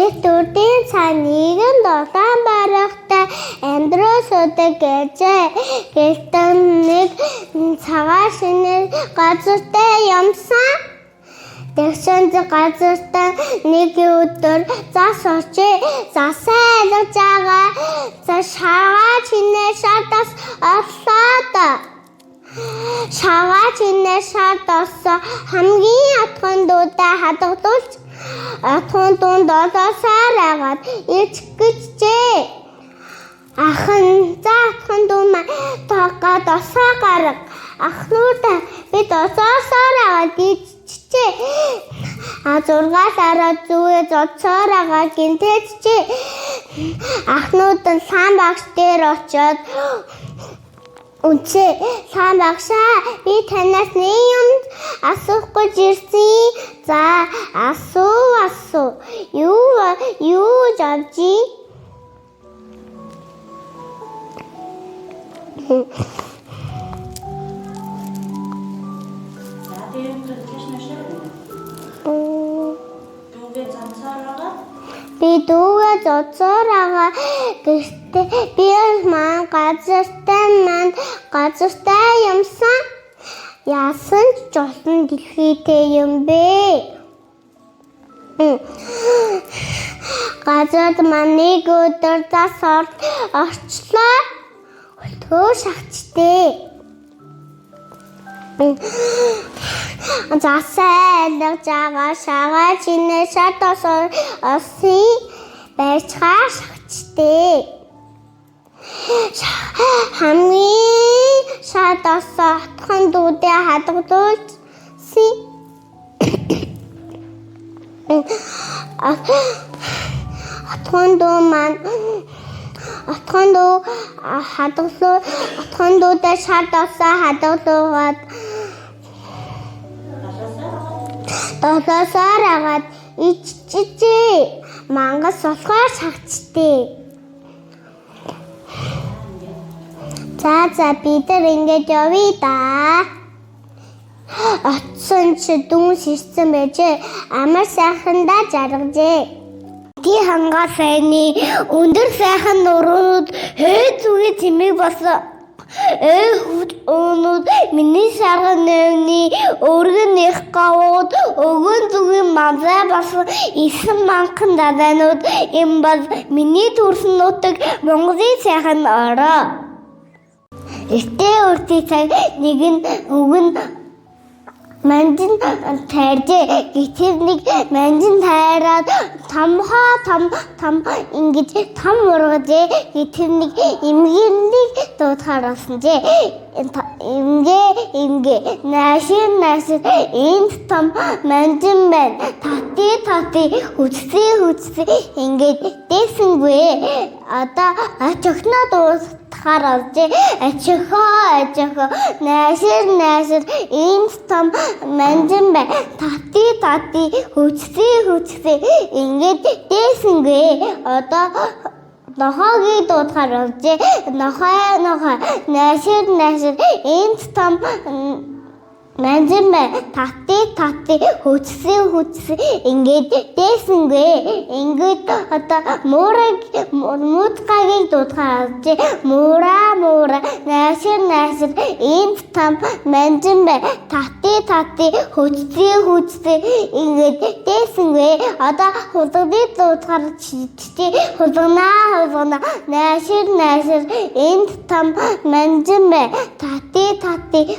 Эрдүрдийн цанигэн долоон барихтай амьдросодог гэжээ. Гэлтэн нэг цагаан шинээр газартай юмсан. Тэгшэнд газартай нэг өдөр зас очив. Засаа алж байгаа. Шагаа чинээ шатас ослоод. Шагаа чинээ шатас хамгийн атхан дуудаа хадгалуулж атхан дунд долоосаар агаад ичгэжээ. Ахын заатхан дума тага досоо гараг. Ахнуудаа би досоосоор агаад ичжээ. 6 дараа зүгээ зодсоор агаад гинтэжжээ. Ахнууд нь сан багш дээр очиод үнцээ сайн багшаа би танаас нэг юм асуух гэж ирсэн. За асуу. Юу жавжи? Би дүүгээ зодсоороо гэртээ би маань газартай юмсан. Яасан ч олон дэлхийтэй юм бэ? Газарт маань нэг өдөр зас орчлоо. Өлтгөө шахчтэй. Засаа алж байгаа шагаа чинээ шатас осын байцгаа шахчтэй. Хамгийн шатас отхон дүүдээ хадгалуулсан. Отхон дүүдээ шатасаа хадгалуулгаад долоосоор агаад ичжээ. Мангас болохоор шахчтэй. За бид нар ингэж явъя да. Отсон чи дүнс ирсэн байжээ. Амар сайхандаа жаргажээ. Тий хангаа сайны өндөр сайхан нурууд хөөд зүгээ зэмэг болсон. Өнүүд миний сарган нэрний өргөн их гавууд өгөн зүгийн манзай басан 9 манхан дадаанууд юм бол миний төрсөн нутаг Монголын сайхан ороо. Эртээ үрдий цаг нэгэн өгөн манжин тайржээ. Гэтэл нэг манжин тайраад том ингэж том ургажээ. Гэтэл нэг эмгэннийг дуутахаар болсонжээ. Эмгэ наашир энд том манжин байна. Тати хүчтэй ингэж дэсэнгүй. Одоо ачхнаа дуутахаар болжээ. Ачхаа наашир энд том манжин бай. Тати хүчтэй ингэж дэсэнгүй. Одоо нохогийг дуутахаар болжээ. Нохой наашир энд том манжин бай. Тати хүчтэй ингэж дэсэнгүй. Ингэж одоо муутгагийг дуутахаар болжээ. Муура наашир энд том манжин бай. Тати хүчтэй ингэж дэсэнгүй. Одоо хулгыг дуутахаар чичээ. Хулгана наашир энд том манжин бай. Тати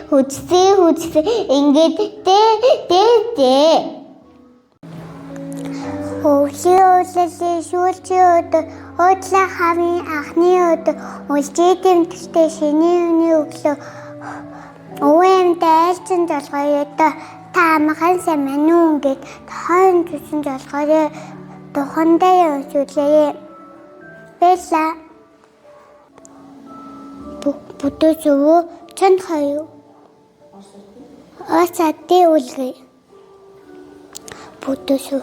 хүчтэй ингэж дээ. Өвлөлийн шүүлчийн өдөр уудлаа хавын анхны өдөр үлжээ дэмтэлтэй шиний өний өглөө өвөмдөө айлчин жолгоё та амхан сайн мануу гээд тохойн зүсэн жолгоё тухандаа явуулъя. Бэлла бүдөөсөө чанд хаяа Асати үлгэй. Бүдөөсөө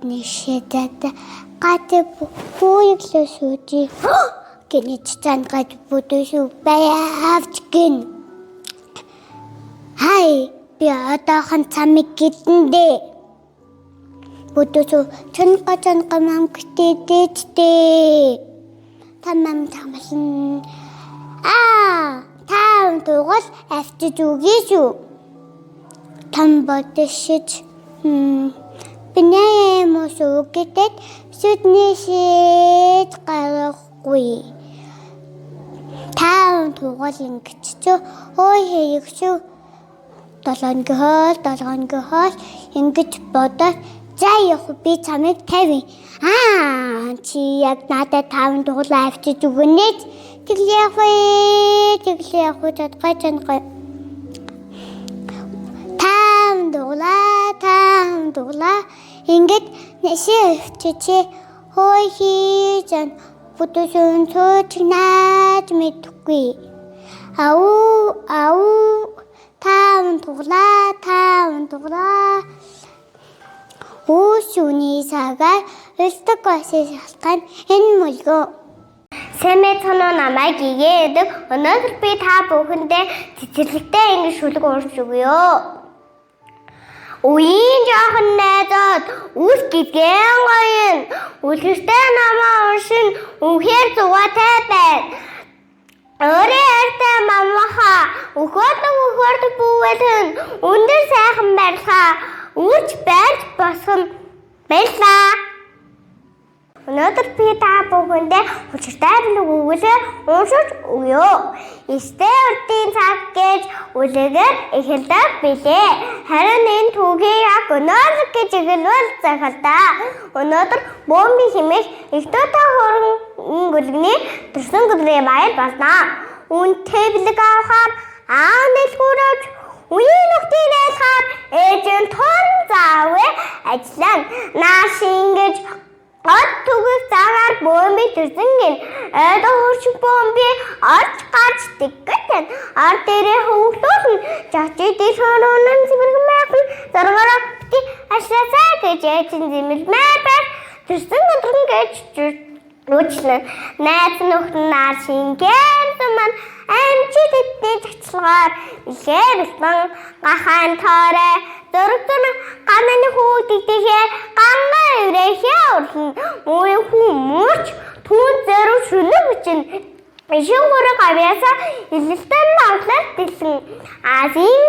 нишэдата гати бүйлэсүди. Гэнэч цан гати бүдөөсөө баяавч гин. Хай би одоохон цамиг гэдэндээ. Бүдүүсүү чанга мам гитээдээ. Тамам тамасан. Таун тугал авчиж үгээшүү. Там бодшиж. Бинээ мосоо гэтэд сүднэшээ гарахгүй. Таун тугал ингэж чөө ой хэйгшүү. Долонгохол ингэж бодоод за яг би чамайг тавь. Чи яг надад таун тугалаа авчиж өгнэ. Тэглэхгүй чадгаа чангаа. Таун тугалаа ингэж нэшээ авчиж хой хийжэн бүдүүсүн цоочнаад мэдгүй. Таун тугалаа. Үүшүний цагаар өлтөг байсан шалтгаан энэ мөлгөө. Сэмэ цоноо намайг игээдэг. Өнөөдөр би та бүхэндээ цэцэрлэгтэй ингэ шүлэг уурч өгье. Үеийн жоохон найзууд үс гидгэн гоён. Үлгэртэй намаа уншин үнхээр зугаатай байна. Өөрөө ярьтай мамаха өгөөд бүвэлэн өндөр сайхан барьлаа. Үрж барьж босгон байлаа. Өнөөдөр би та бүхэндээ учиртай бүлэг өгүүлээ уншиж өгье. Эстэй урдын цаг гэж үлэгээр эхэлдэг билээ. Харин энэ түүхийг яг өнөөдөр гэж эхэлвэл захалдаа. Өнөөдөр бомби хэмээх их тоотой хөрөнгө гүлгний төрсөн өдрийн баяр болно. Үнтэй бэлэг авахаар нэлгүүрэж үеийн нөхдийн айлхаар ээжэн тон заавэ ажиллан нааш ингэж от түгэх цагаар бомби төрсөн гин эдо хурчин бомби орж гарч дэггэтэн ар дээрээ хөвгөлөн чачидий шоонон зэмэргмээхэн заргараа бити ашаасаа гэж ээжэн зэмэлмээр байх төрсөн өдрөн гэж Үчлэн найз нөхөн нар шингэн заман амжид эдний цацлагаар илээ бэлбэн гахаан тоорэ зөрөгтөн гамны хүүхдийнхээ гангаа өврэхээ урлан мууийн хүмүүч түн зөрөв шүлэг бичин ишүүгөрө гавьяаса илэлтэн навлаад дэлсэн азийн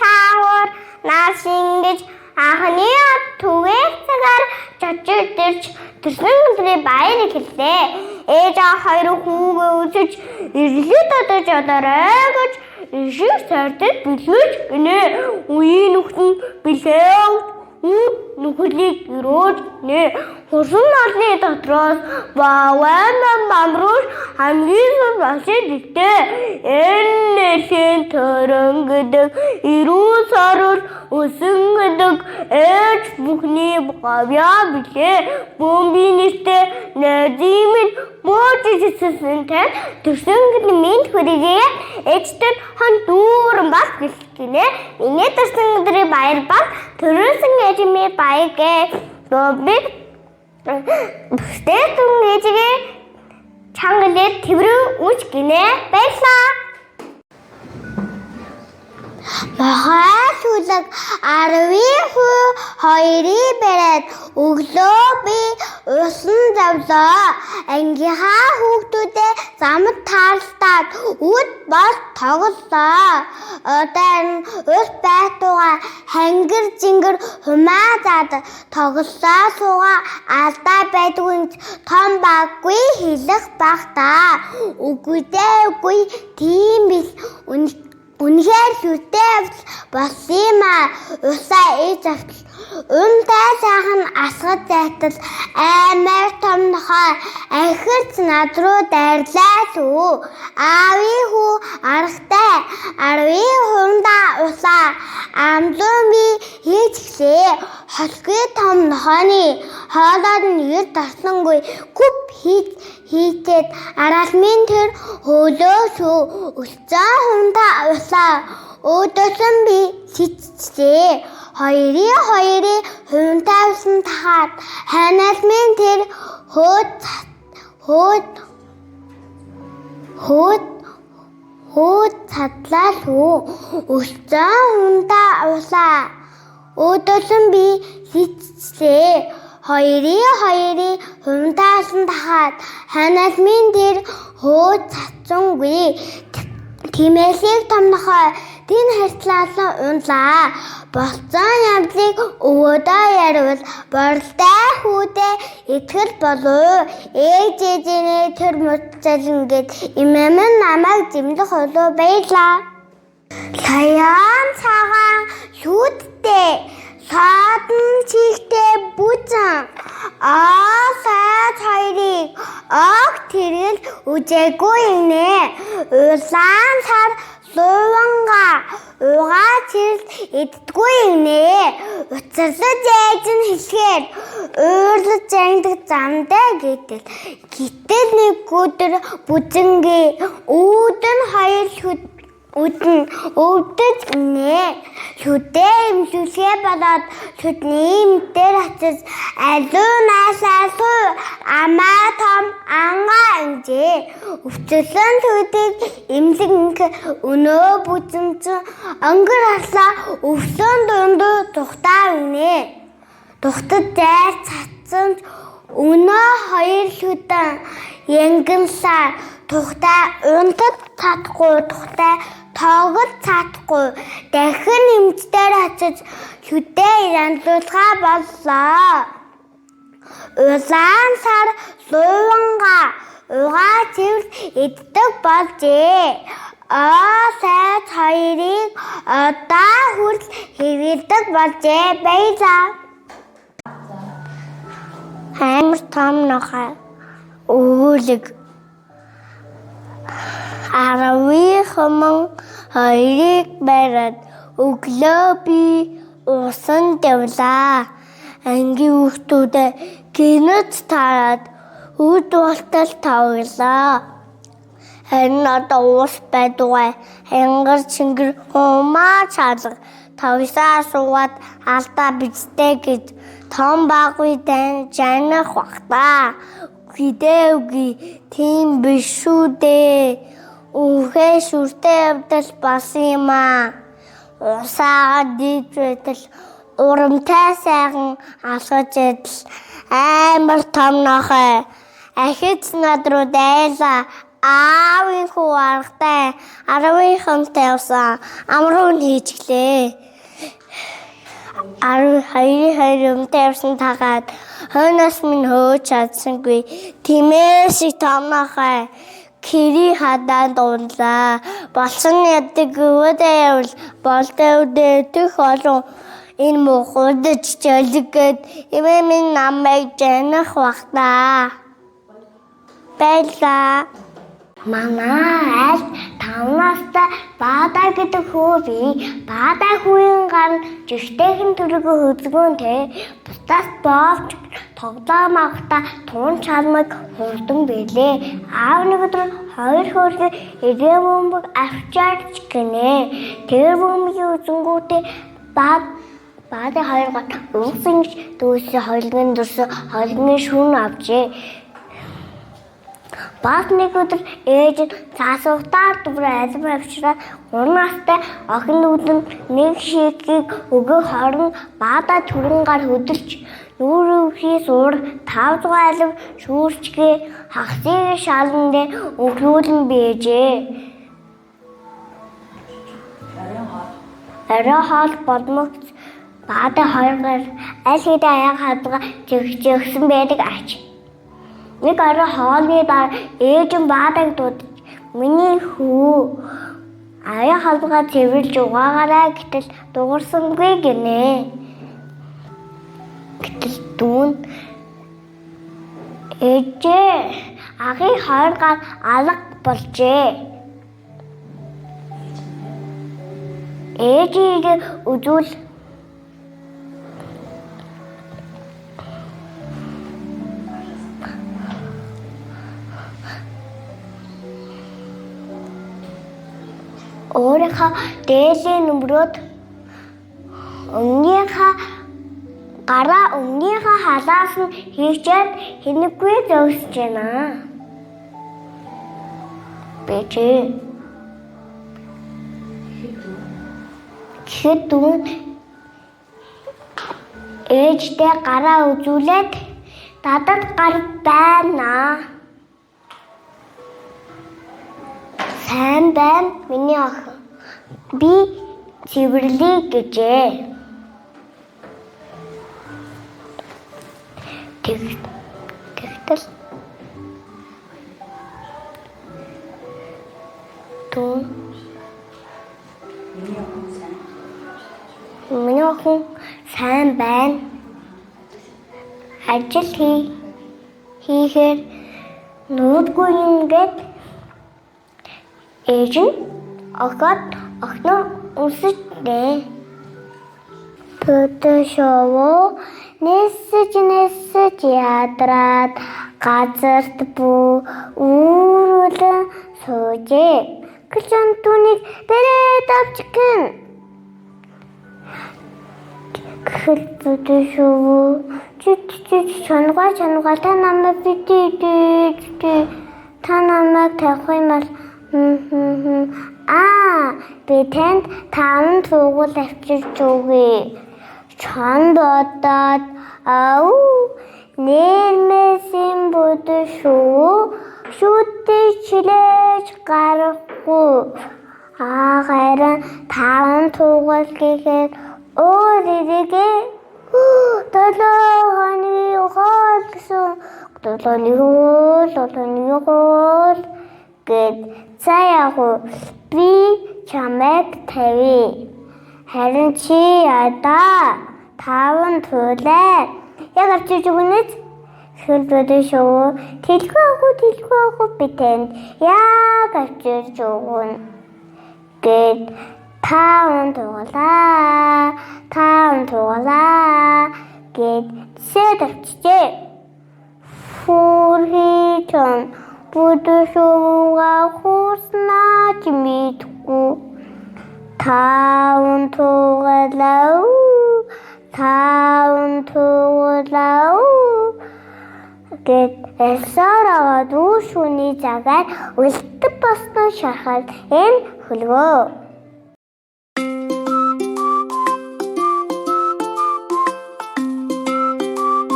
цаавар нар шингэж анхны түгээх цагаар чочирдэрч төрсөн өдрийн баяр эхэллээ. Ээж хоёр хүүгээ үзэж ирлээ додож одорой гэж ишиг сардад билгэж гинэ. Үеийн нөхөн билээ нүхлийг өрөөж нэ. Хурсан нарны дотроос баван мамрууш хамгийн башид итэ. Энэ төрөн гэдэг ирүү сарул өсөн гэдэг ээж бүхний гавья билээ. Бомби нэртэй найзын бөөжижсэн тань төрсөн гэдэг минь хүрээгээ ээжтэй хон дүүрэн баг гэлгэнэ. Миний төрсөн өдрийн баяр баг төрөөсөн ээжмээ баяргээ. Бомби бүхтэй түн ээжгээ чангалээ тэврэн үуч гинэ байлаа. Махаа сүлэг 12 бариад өглөө би усан завлаа. Ангийнхаа хүүхдүүдээ замд таарлаад үд бол тоглолоо. Одан ус байтугай хангир зингэр хумаадаад тоглолоо суугаа алдаа байдгүй том баггүй хэлэх баг та. Үгүй тийм биш. Үнэхээр зүтэй болсон юм аа. Усаа ээж автал үнтэй сайхан асгад зайтал амар том нохой ахирц над руу дайрлаа шүү. Аавын хүү аргатай 10 хундаа усаа амлуун би хийчихлээ. Холгүй том нохойны хоолойд нь ер таслангүй күп хийгээд аралмын тэр хөөлөө шүү. Өсцөн хундаа усаа өөдөөсөн би сэтцлээ. Хоёрын хунтаасан тахаад ханалмын тэр хөөд цадлаа шүү. Өсцөн хундаа усаа Өөдөлн би хичлээ. Хоёрын хумдаасан тахад ханаас минь тэр хөө цацсангүй. Тимээсийг томнохой тэн харьцлаалан унлаа. Болцсон явдлыг өвөөдөө ярил боролтой хүүдээ итгэл болов. Ээжээжээ тэр муцалнгээд имэмэн намайг зэмлэх болов байлаа. Саяан цагаан шүүдтэй садан чихтэй бүзэн сайд хоёрыг тэрэл үжээгүй нэ. Улаан сар суванга угаа чирэл иддгүй нэ. Уцарлаж ээж нь хэлэхээр уурлаж ангидаг замдаа гэтэл нэг өдөр бүзэнгээ үүдэн хоёр өвдөж нэ. Шүдээ имлүүлгээ болоод шүдний мэтээр очиж алуунасаа амаа том ангаа инжээ. Өвчлөн шүдийг имлэг өнөө бүзэнч өнгөр хаслаа өвсөн дундуу тухтаа нэ. Тухтад зайр цацсан өнөө хоёр шүдэн янгансаар тухтай унтад цадахгүй тухтай тоогод цадахгүй дахин эмчдээр очиж шүдээ янзлуулгаа боллоо. Улаан сар суванга угаа чивл иддэг болжээ. Сайд хоёрыг одоо хүрл хэвэрдэг болжээ байлаа. Амар том нохой өвөлөг 12 бараад өглөө би усан давлаа. Ангийн хүүхдүүдээ гинэт таарад үд болтол тоглоо. Харин одоо уус байдгүй. Хангар чингэр хумаа чалга тавсаа суугаад алдаа бичтэй гэж том баггүй тань жанах багтаа. Үгүй тийм биш шүү дээ. Үхээ шүртэй явдал басан юм аа. Усаагаад дийдвэтэл урамтай сайхан алгаж идэл амар том нохой. Ахиж над руу дайлаа. Аавын хүү аргатай 10-ынхантай явсан амруу хийчихлээ. 12 тавьсан тагаад хойноос минь хөөж чадсангүй. Тимээс том нохой Кири хадаад унлаа. Болсон яддаг өвөдөө явал болтой үдээ төх олон энэ моходч чөлгөд имэмэн намайг жанах багтаа. Байлаа. Манай аль 5 настай Баада гэдэг хүү би. Баада хүүгийн гар жигтэйхэн төрөгөө хөдөлгөөнтэй. Бусдаас боолч тоглоомогта туун чалмаг хурдан байлээ. Аав нэг өдөр 2 хөргө эдээ бөмбөг авчаарч гинэ. Тэр бөмбөгийн үзэнгүүтээ Баада 2 гот уусан дүүсээ хойлгын дурсан хойлгын шүүн авчээ. Баад нэг өдөр ээж цаасуугтаар дүр алим авчираад 3 настай охин үүдэн нэг шийдгийг өгөө хорон Баада түрэн гар хөдөлж нүүрүүхий суур 500 алим шүүрчгээ хагсыг шаландэ өнгөрүүлэн бийжээ. Арай хоол болмогц Баада 2 гар аль хэдийн аяга хадга жигсэн байдаг ач. Нэг арай хоолны дараа ээж нь Баадаг дуудаж миний хүү аяа халбага цэвэрлж угаагаарай гэтэл дуурсангүй гинэ. Гэтэл дүүн ээжээ агийн 2 гар алга болжээ. Ээжийг үзүүл өөрийнхөө дээлийн нөмрөөд гараа өмнийнхаа халаас нь хийчээд хэнэггүй зөөсөж байна. Бэжээ. Гэхэд дүүн ээжтэй гараа үзүүлээд надад гар байна. Сайн байна миний охин. Би цэвэрлэе гэжээ. Тэгтэл миний охин сайн байна. Ажил хийхээр нүүдгүй ингээд ээж нь охиноо өмсөжтэй. Төдөөшөө нэсэж ядраад газарт үүрүүлэн суужээ. Гэвч түүнийг бэрээд авч гин. Гэхэл төдөөшөө чангаа та намайг битээ. Та намайг тавих юм бол би танд 5 тугуул авчирч өгье. Чон бодоод нэрмэсийн бүдэшүү шүтээ чилээж гарахгүй. Харин 5 тугуул гэхээр өөр ирэгээ 7 хоногийн хоол гэсэн 7 хоол гэд заяах би чамайг тавья. Харин чи ядаа 5 туйлаа. Яг авчиж өгнөз. Хөлбөдөө шүү. Тэлгүй ako би танд яг авчиж өгнө. Гэд 5 туйлаа. Гэд сэд авчижээ. Хүрхий чон бүдэшүүга хуурснаа ч мэдгүй. 5 туйлаа гэд элсаар аваад үүшүүний цагаар үлддэг босноо шахаад энэ хөлгөө.